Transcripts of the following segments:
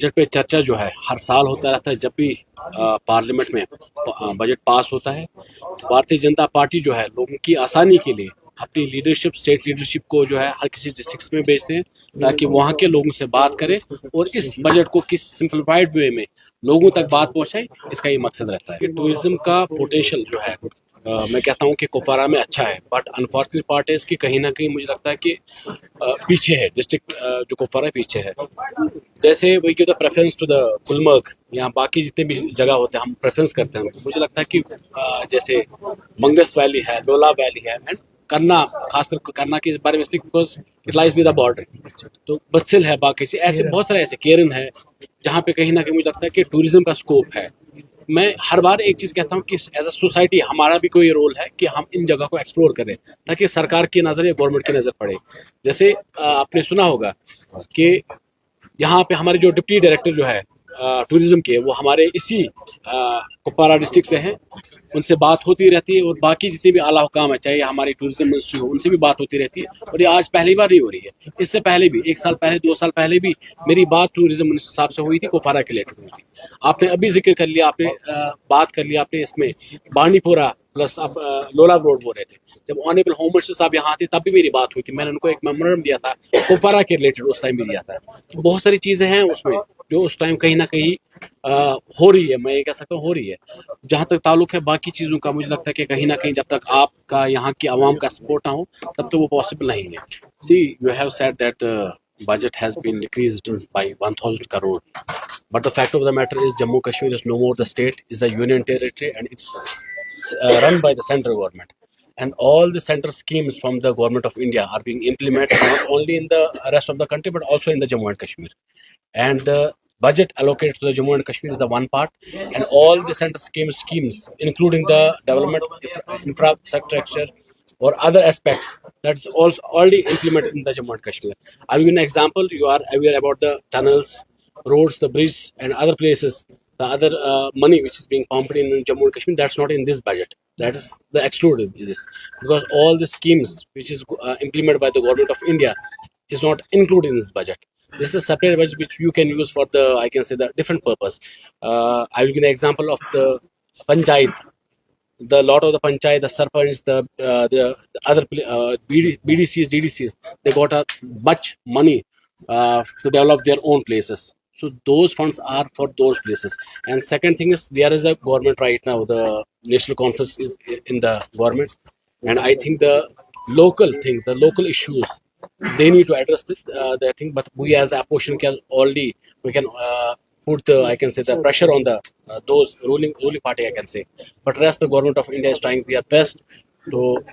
Budget पे चर्चा जो है हर साल होता रहता है। जब भी पार्लियामेंट में बजट पास होता है तो भारतीय जनता पार्टी जो है लोगों की आसानी के लिए अपनी लीडरशिप, स्टेट लीडरशिप को जो है हर किसी डिस्ट्रिक्ट में भेजते हैं ताकि वहाँ के लोगों से बात करें और इस बजट को किस सिंप्लीफाइड वे में लोगों तक बात पहुँचाए, इसका ये मकसद रहता है। टूरिज्म का पोटेंशियल जो है मैं कहता हूँ कि कुपवारा में अच्छा है, बट अनफॉर्चुनेट पार्ट है इसकी कहीं ना कहीं मुझे लगता है कि पीछे है डिस्ट्रिक्ट जो कुपवारा पीछे है। जैसे we give the preference to the Gulmarg या बाकी जितने भी जगह होते हैं हम प्रेफरेंस करते हैं। मुझे लगता है कि जैसे मंगस वैली है, लोला वैली है एंड करना, खासकर करना के बारे में because it lies with the border, तो बत्सिल है, बाकी से ऐसे बहुत सारे ऐसे केरन है जहाँ पे कहीं ना कहीं मुझे लगता है कि टूरिज्म का स्कोप है। मैं हर बार एक चीज़ कहता हूँ कि एज अ सोसाइटी हमारा भी कोई रोल है कि हम इन जगह को एक्सप्लोर करें ताकि सरकार की नज़र या गवर्नमेंट की नज़र पड़े। जैसे आपने सुना होगा कि यहाँ पे हमारे जो डिप्टी डायरेक्टर जो है टूरिज्म के, वो हमारे इसी कुपवारा डिस्ट्रिक्ट से हैं। उनसे बात होती रहती है और बाकी जितने भी आला हुकाम है, चाहे हमारी टूरिज्म मिनिस्ट्री हो, उनसे भी बात होती रहती है। और ये आज पहली बार नहीं हो रही है, इससे पहले भी 1 साल पहले, 2 साल पहले भी मेरी बात टूरिज्म मिनिस्टर साहब से हुई थी, कुपवारा के रिलेटेड हुई थी। आपने अभी जिक्र कर लिया, आपने बात कर लिया आपने इसमें बांडीपोरा प्लस अब लोला रोड बोल रहे थे। जब ऑनरेबल होम मिनिस्टर साहब यहाँ थे तब भी मेरी बात हुई थी, मैंने उनको एक मेमोरेंडम दिया था कुपवारा के रिलेटेड, उस टाइम भी दिया था। तो बहुत सारी चीज़ें हैं उसमें जो उस टाइम कहीं ना कहीं हो रही है, मैं ये कह सकता हूँ हो रही है। जहाँ तक ताल्लुक है बाकी चीज़ों का, मुझे लगता है कि कहीं ना कहीं जब तक आपका यहाँ की आवाम का सपोर्ट ना हो तब तो वो पॉसिबल नहीं है। See you have said that budget has been decreased by 1000 crore, but the fact of the matter is Jammu Kashmir is no more the state, is a union territory, and it's run by the central government, and all the central schemes from the government of India are being implemented not only in the rest of the country but also in the Jammu and Kashmir. And the budget allocated to the Jammu and Kashmir is the one part, and all the central schemes including the development infrastructure or other aspects that's also already implemented in the Jammu and Kashmir. I'll give you an example. You are aware about the tunnels, roads, the bridges, and other places. The other money which is being pumped in Jammu and Kashmir, that's not in this budget. That is the excluded in this, because all the schemes which is implemented by the government of India is not included in this budget. This is a separate budget which you can use for the, I can say, the different purpose. I will give an example of the panchayat. The lot of the panchayat, the sarpanch, the other BDCs, DDCs, they got a much money to develop their own places. So those funds are for those places. And second thing is, there is a government right now, the national conference is in the government, and I think the local thing, the local issues, they need to address that thing. But we as a opposition can already, we can put the, I can say, the pressure on the those ruling party, I can say. But rest the government of India is trying their best to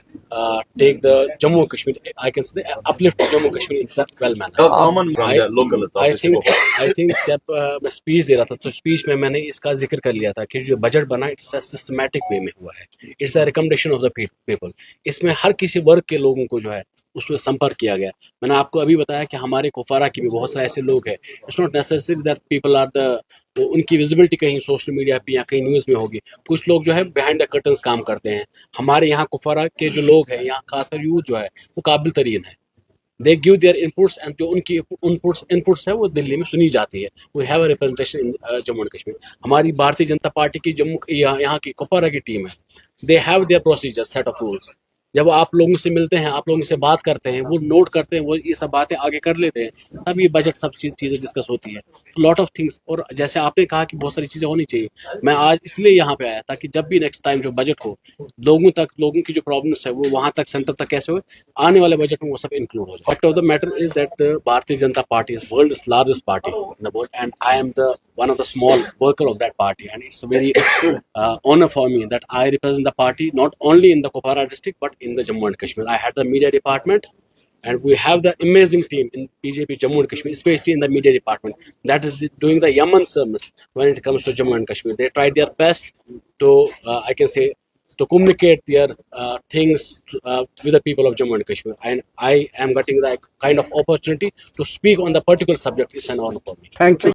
take the Jammu and Kashmir, I can say, uplift Jammu and Kashmir in that well manner. How common from the local authorities? I think जब मैं speech दे रहा था तो speech में मैंने इसका जिक्र कर लिया था कि जो बजट बना इट्स अ सिस्टमैटिक वे में हुआ है, it's a recommendation of the people. इसमें हर किसी वर्ग के लोगों को जो है उसमें संपर्क किया गया। मैंने आपको अभी बताया कि हमारे कुपवारा की भी बहुत सारे ऐसे लोग हैं, it's not necessary that people are the, तो उनकी विजिबिलिटी कहीं सोशल मीडिया पे या कहीं न्यूज़ में होगी। कुछ लोग जो है बिहाइंड द कर्टन्स काम करते हैं। हमारे यहाँ कुपवारा के जो लोग हैं, यहाँ खासकर यूथ जो है वो काबिल तरीन है। They give their inputs, and जो उनकी इनपुट्स है वो दिल्ली में सुनी जाती है। We have a representation in Jammu and Kashmir. हमारी भारतीय जनता पार्टी की यहाँ की कुपवारा की टीम है, they have their procedure, set of rules. जब आप लोगों से मिलते हैं, आप लोगों से बात करते हैं, वो नोट करते हैं, वो ये सब बातें आगे कर लेते हैं, तब ये बजट सब चीज़ें डिस्कस होती है। लॉट ऑफ थिंग्स, और जैसे आपने कहा कि बहुत सारी चीज़ें होनी चाहिए, मैं आज इसलिए यहाँ पे आया ताकि जब भी नेक्स्ट टाइम जो बजट हो, लोगों की जो प्रॉब्लम्स है वो वहाँ तक, सेंटर तक कैसे हो, आने वाले बजट में वो सब इंक्लूड हो जाए। Fact of the matter is that Bharatiya Janata party is world's largest party in the world, and I am the one of the small worker of that party, and it's a very honor for me that I represent the party not only in the Kuppwara district but in the Jammu and Kashmir. I had the media department, and we have the amazing team in BJP Jammu and Kashmir, especially in the media department, that is doing the Yaman service when it comes to Jammu and Kashmir. They tried their best to I can say to communicate their things with the people of Jammu and Kashmir, and I am getting the kind of opportunity to speak on the particular subject. It's an honor for me. Thank you.